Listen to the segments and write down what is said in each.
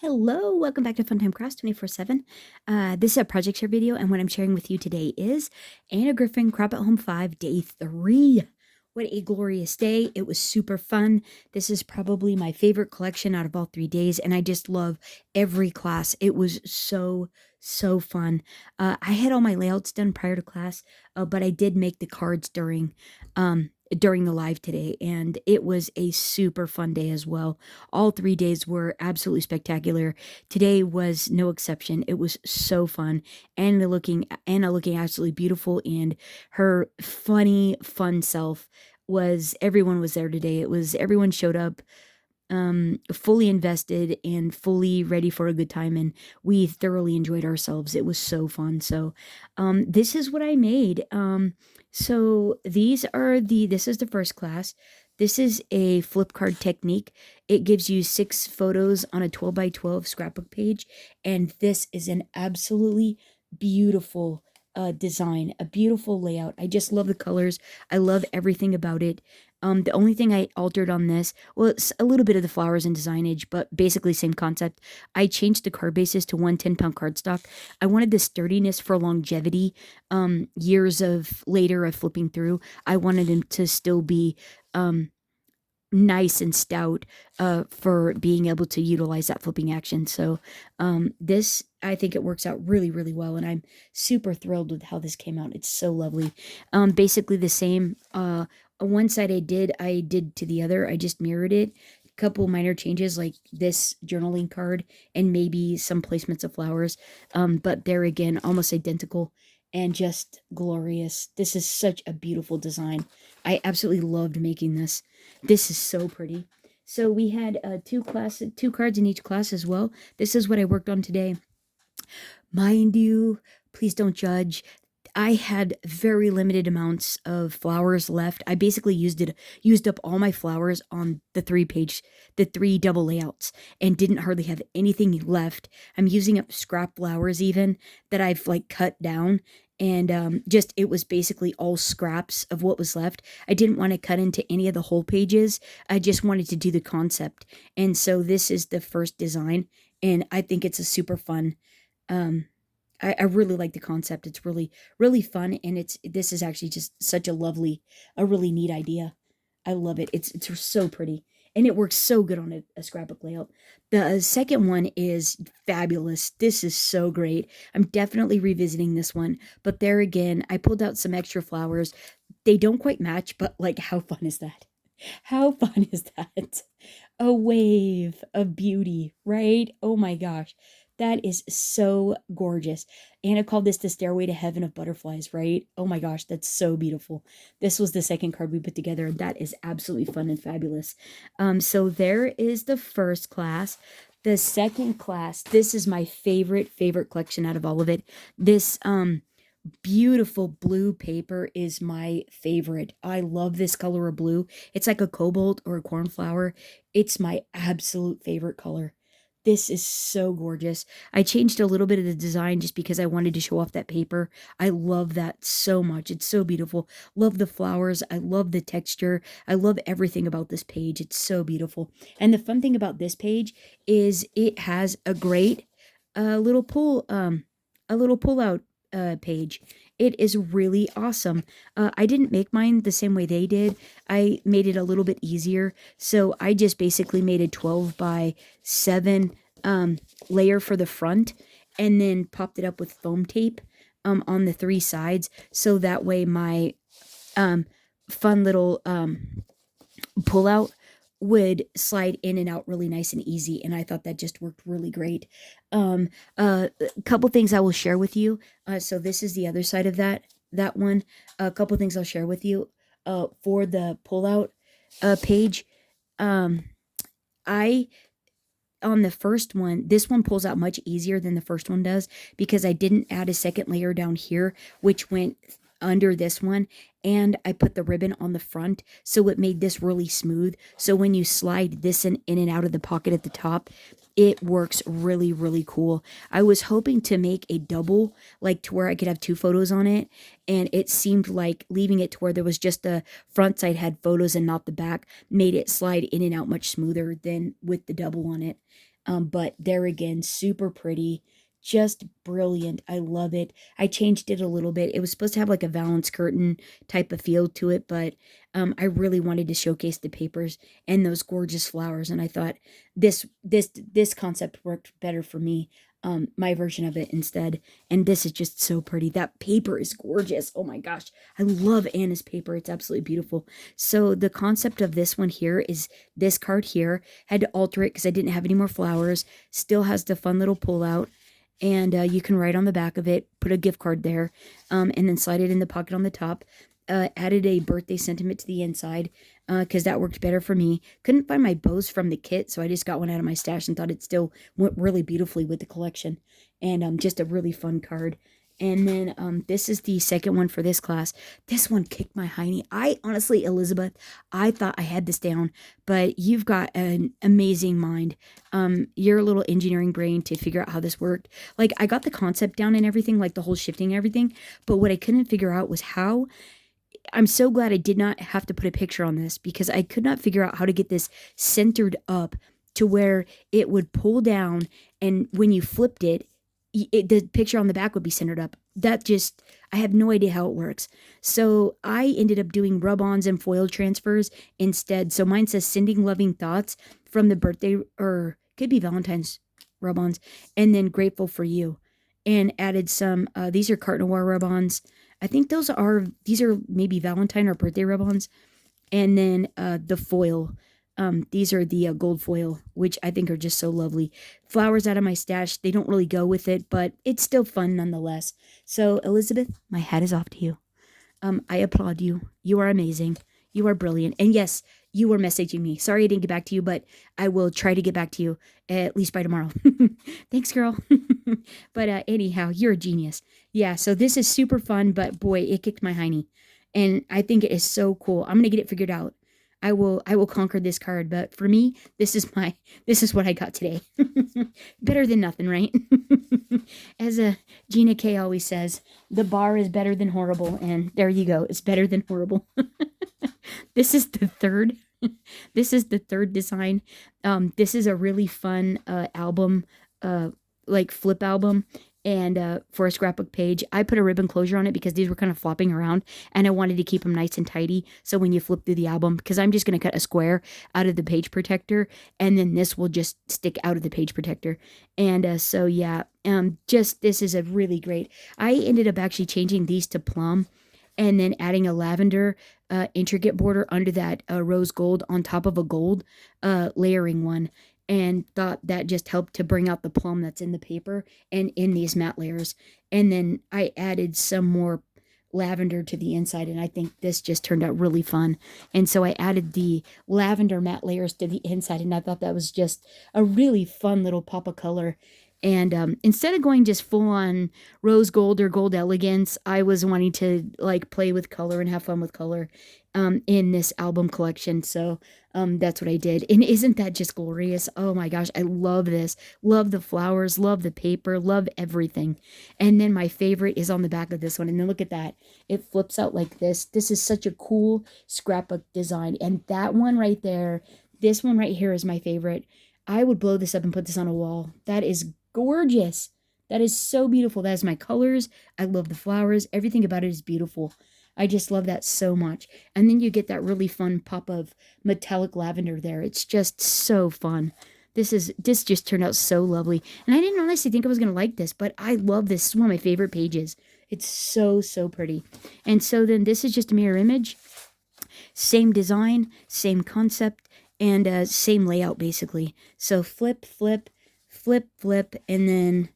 Hello, welcome back to Funtime Crafts 24/7. This is a project share video, and what I'm sharing with you today is Anna Griffin Crop at Home 5, Day 3. What a glorious day. It was super fun. This is probably my favorite collection out of all 3 days, and I just love every class. It was so fun. I had all my layouts done prior to class, but I did make the cards during the live today, and it was a super fun day as well. All 3 days were absolutely spectacular. Today was no exception. It was so fun. Anna looking absolutely beautiful, and her funny, fun self was everyone was there today. Everyone showed up fully invested and fully ready for a good time, and we thoroughly enjoyed ourselves. It was so fun. So this is what I made. So this is the first class. This is a flip card technique. It gives you 6 photos on a 12 by 12 scrapbook page, and this is an absolutely beautiful design, a beautiful layout. I just love the colors. I love everything about it. The only thing I altered on this, well, it's a little bit of the flowers and designage, but basically same concept. I changed the card bases to 1 10-pound cardstock. I wanted the sturdiness for longevity. Years of later of flipping through, I wanted them to still be nice and stout for being able to utilize that flipping action. So this, I think it works out really well, and I'm super thrilled with how this came out. It's so lovely. Basically the same. One side I did to the other. I just mirrored it. Couple minor changes like this journaling card and maybe some placements of flowers. But there again, almost identical and just glorious. This is such a beautiful design. I absolutely loved making this. This is so pretty. So we had two cards in each class as well. This is what I worked on today. Mind you, please don't judge. I had very limited amounts of flowers left. I basically used up all my flowers on the 3 double layouts, and didn't hardly have anything left. I'm using up scrap flowers even that I've like cut down, and just it was basically all scraps of what was left. I didn't want to cut into any of the whole pages. I just wanted to do the concept, and so this is the first design, and I think it's a super fun. Um, I really like the concept. It's really fun, and this is actually just such a really neat idea. I love it. It's so pretty, and it works so good on a scrapbook layout. The second one is fabulous. This is so great. I'm definitely revisiting this one, but there again, I pulled out some extra flowers. They don't quite match, but like, how fun is that? How fun is that? A wave of beauty, right? Oh my gosh. That is so gorgeous. Anna called this the stairway to heaven of butterflies, right? Oh my gosh, that's so beautiful. This was the second card we put together, and that is absolutely fun and fabulous. So there is the first class. The second class, this is my favorite collection out of all of it. This beautiful blue paper is my favorite. I love this color of blue. It's like a cobalt or a cornflower. It's my absolute favorite color. This is so gorgeous. I changed a little bit of the design just because I wanted to show off that paper. I love that so much. It's so beautiful. Love the flowers. I love the texture. I love everything about this page. It's so beautiful. And the fun thing about this page is it has a great little pull out page. It is really awesome. I didn't make mine the same way they did. I made it a little bit easier. So I just basically made a 12 by 7 layer for the front, and then popped it up with foam tape on the 3 sides. So that way my fun little pull out would slide in and out really nice and easy, and I thought that just worked really great. A couple things I will share with you. So this is the other side of that one. A couple things I'll share with you for the pullout page. I On the first one, this one pulls out much easier than the first one does, because I didn't add a second layer down here, which went under this one, and I put the ribbon on the front, so it made this really smooth. So when you slide this in and out of the pocket at the top, it works really, really cool. I was hoping to make a double, like to where I could have two photos on it, and it seemed like leaving it to where there was just the front side had photos and not the back made it slide in and out much smoother than with the double on it. But there again, super pretty, just brilliant. I love it. I changed it a little bit. It was supposed to have like a valance curtain type of feel to it, but I really wanted to showcase the papers and those gorgeous flowers, and I thought this concept worked better for me. My version of it instead. And this is just so pretty. That paper is gorgeous. Oh my gosh. I love Anna's paper. It's absolutely beautiful. So the concept of this one here is this card here. Had to alter it because I didn't have any more flowers. Still has the fun little pull out. And you can write on the back of it, put a gift card there, and then slide it in the pocket on the top. Added a birthday sentiment to the inside because that worked better for me. Couldn't find my bows from the kit, so I just got one out of my stash and thought it still went really beautifully with the collection. And just a really fun card. And then this is the second one for this class. This one kicked my hiney. I honestly, Elizabeth, I thought I had this down, but you've got an amazing mind. Your little engineering brain to figure out how this worked. Like, I got the concept down and everything, like the whole shifting and everything, but what I couldn't figure out was how. I'm so glad I did not have to put a picture on this because I could not figure out how to get this centered up to where it would pull down, and when you flipped it, the picture on the back would be centered up. I have no idea how it works. So I ended up doing rub-ons and foil transfers instead. So mine says sending loving thoughts from the birthday, or could be Valentine's rub-ons, and then grateful for you. And added some, these are Carte Noir rub-ons. I think these are maybe Valentine or birthday rub-ons. And then the foil. These are the gold foil, which I think are just so lovely. Flowers out of my stash. They don't really go with it, but it's still fun nonetheless. So, Elizabeth, my hat is off to you. I applaud you. You are amazing. You are brilliant. And yes, you were messaging me. Sorry I didn't get back to you, but I will try to get back to you at least by tomorrow. Thanks, girl. But anyhow, you're a genius. Yeah, so this is super fun, but boy, it kicked my hiney. And I think it is so cool. I'm going to get it figured out. I will conquer this card, but for me, this is what I got today. Better than nothing, right? As Gina K always says, the bar is better than horrible, and there you go. It's better than horrible. This is the third. This is the third design. This is a really fun album, like flip album. And for a scrapbook page, I put a ribbon closure on it because these were kind of flopping around, and I wanted to keep them nice and tidy. So when you flip through the album, because I'm just going to cut a square out of the page protector, and then this will just stick out of the page protector. And so yeah, just this is a really great. I ended up actually changing these to plum, and then adding a lavender intricate border under that rose gold on top of a gold layering one. And thought that just helped to bring out the plum that's in the paper and in these matte layers. And then I added some more lavender to the inside, and I think this just turned out really fun. And so I added the lavender matte layers to the inside, and I thought that was just a really fun little pop of color. And instead of going just full on rose gold or gold elegance, I was wanting to like play with color and have fun with color in this album collection. So that's what I did. And isn't that just glorious? Oh my gosh, I love this. Love the flowers, love the paper, love everything. And then my favorite is on the back of this one. And then look at that. It flips out like this. This is such a cool scrapbook design. And that one right there, this one right here is my favorite. I would blow this up and put this on a wall. That is gorgeous. That is so beautiful. That is my colors. I love the flowers. Everything about it is beautiful. I just love that so much. And then you get that really fun pop of metallic lavender there. It's just so fun. This just turned out so lovely. And I didn't honestly think I was going to like this, but I love this. It's one of my favorite pages. It's so, so pretty. And so then this is just a mirror image. Same design, same concept, and same layout basically. So flip, flip, flip, flip, and then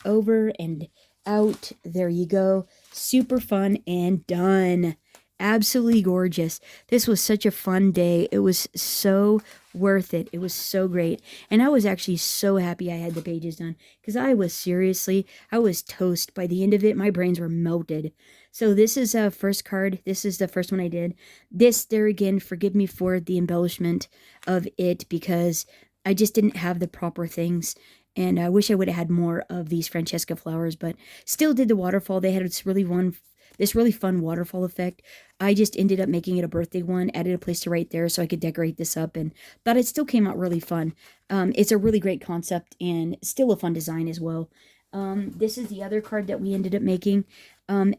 over and out. There you go. Super fun and done. Absolutely gorgeous. This was such a fun day. It was so worth it. It was so great. And I was actually so happy I had the pages done because I was toast. By the end of it, my brains were melted. So this is a first card. This is the first one I did. This, there again, forgive me for the embellishment of it because I just didn't have the proper things. And I wish I would have had more of these Francesca flowers, but still did the waterfall. They had this really fun waterfall effect. I just ended up making it a birthday one, added a place to write there so I could decorate this up, and thought it still came out really fun. It's a really great concept and still a fun design as well. This is the other card that we ended up making.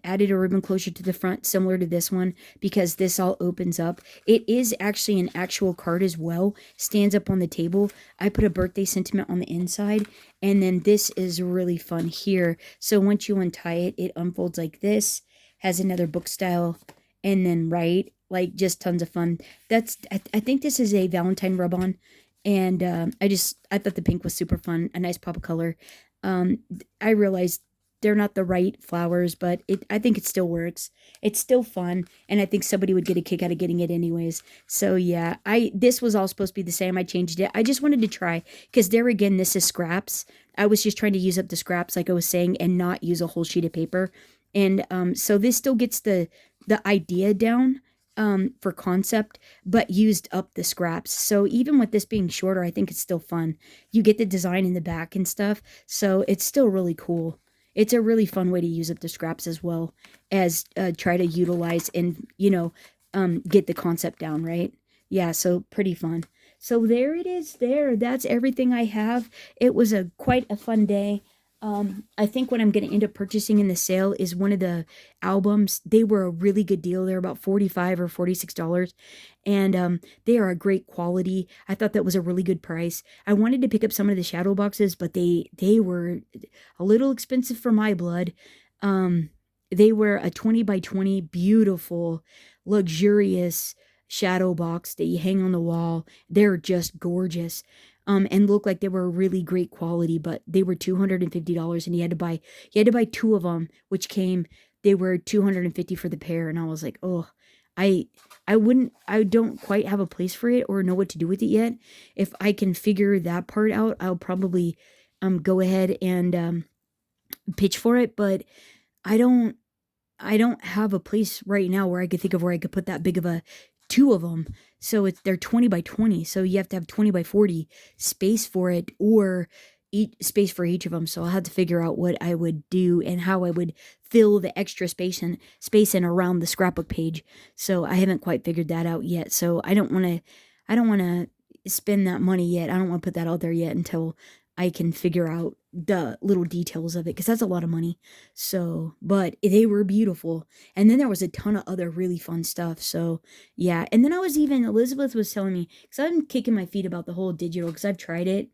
Added a ribbon closure to the front, similar to this one, because this all opens up. It is actually an actual card as well. Stands up on the table. I put a birthday sentiment on the inside, and then this is really fun here. So once you untie it, it unfolds like this, has another book style, and then right, like just tons of fun. I think this is a Valentine rub-on, and I thought the pink was super fun, a nice pop of color. Um, I realized they're not the right flowers, but I think it still works. It's still fun, and I think somebody would get a kick out of getting it anyways. So yeah, this was all supposed to be the same. I changed it. I just wanted to try, because there again, this is scraps. I was just trying to use up the scraps, like I was saying, and not use a whole sheet of paper. And so this still gets the idea down for concept, but used up the scraps. So even with this being shorter, I think it's still fun. You get the design in the back and stuff, so it's still really cool. It's a really fun way to use up the scraps as well as try to utilize and, get the concept down, right? Yeah, so pretty fun. So there it is there. That's everything I have. It was quite a fun day. I think what I'm going to end up purchasing in the sale is one of the albums. They were a really good deal. They're about $45 or $46. And they are a great quality. I thought that was a really good price. I wanted to pick up some of the shadow boxes, but they were a little expensive for my blood. They were a 20 by 20, beautiful, luxurious shadow box that you hang on the wall. They're just gorgeous. And look like they were really great quality, but they were $250, and you had to buy two of them, which they were $250 for the pair, and I was like, oh, I don't quite have a place for it or know what to do with it yet. If I can figure that part out, I'll probably go ahead and pitch for it, but I don't have a place right now where I could think of where I could put that big of a two of them. So they're 20 by 20. So you have to have 20 by 40 space for it, or space for each of them. So I'll have to figure out what I would do and how I would fill the extra space in around the scrapbook page. So I haven't quite figured that out yet. So I don't want to spend that money yet. I don't want to put that out there yet until I can figure out the little details of it, because that's a lot of money. So, but they were beautiful. And then there was a ton of other really fun stuff. So, yeah. And then Elizabeth was telling me, because I'm kicking my feet about the whole digital, because I've tried it.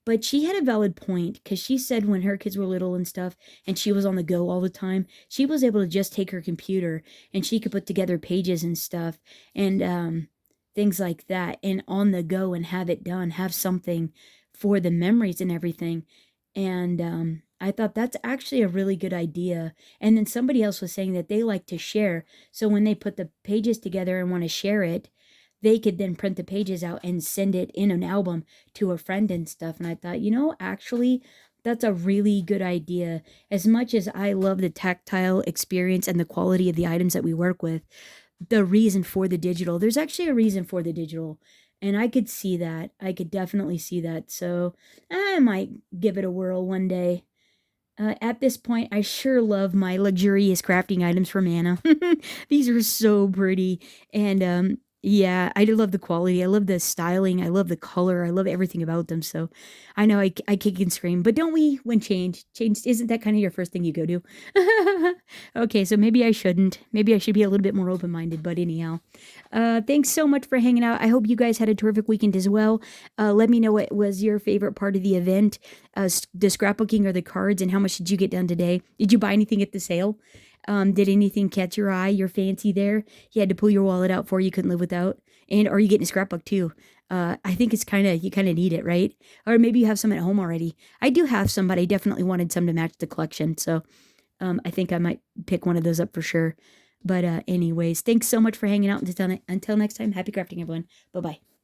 But she had a valid point, because she said when her kids were little and stuff, and she was on the go all the time, she was able to just take her computer and she could put together pages and stuff and things like that, and on the go and have it done, have something for the memories and everything. And I thought that's actually a really good idea. And then somebody else was saying that they like to share. So when they put the pages together and want to share it, they could then print the pages out and send it in an album to a friend and stuff. And I thought, actually, that's a really good idea. As much as I love the tactile experience and the quality of the items that we work with, the reason for the digital, there's actually a reason for the digital. And I could see that. I could definitely see that. So I might give it a whirl one day. At this point, I sure love my luxurious crafting items from Anna. These are so pretty. And yeah, I do love the quality. I love the styling. I love the color. I love everything about them. So I know I kick and scream, but don't we when change? Change, isn't that kind of your first thing you go to? Okay, so maybe I shouldn't. Maybe I should be a little bit more open-minded, but anyhow. Thanks so much for hanging out. I hope you guys had a terrific weekend as well. Let me know what was your favorite part of the event, the scrapbooking or the cards, and how much did you get done today? Did you buy anything at the sale? Did anything catch your eye, your fancy there? You had to pull your wallet out for you couldn't live without? And are you getting a scrapbook too? I think you kind of need it, right? Or maybe you have some at home already. I do have some, but I definitely wanted some to match the collection. So I think I might pick one of those up for sure. But anyways, thanks so much for hanging out. Until next time, happy crafting, everyone. Bye-bye.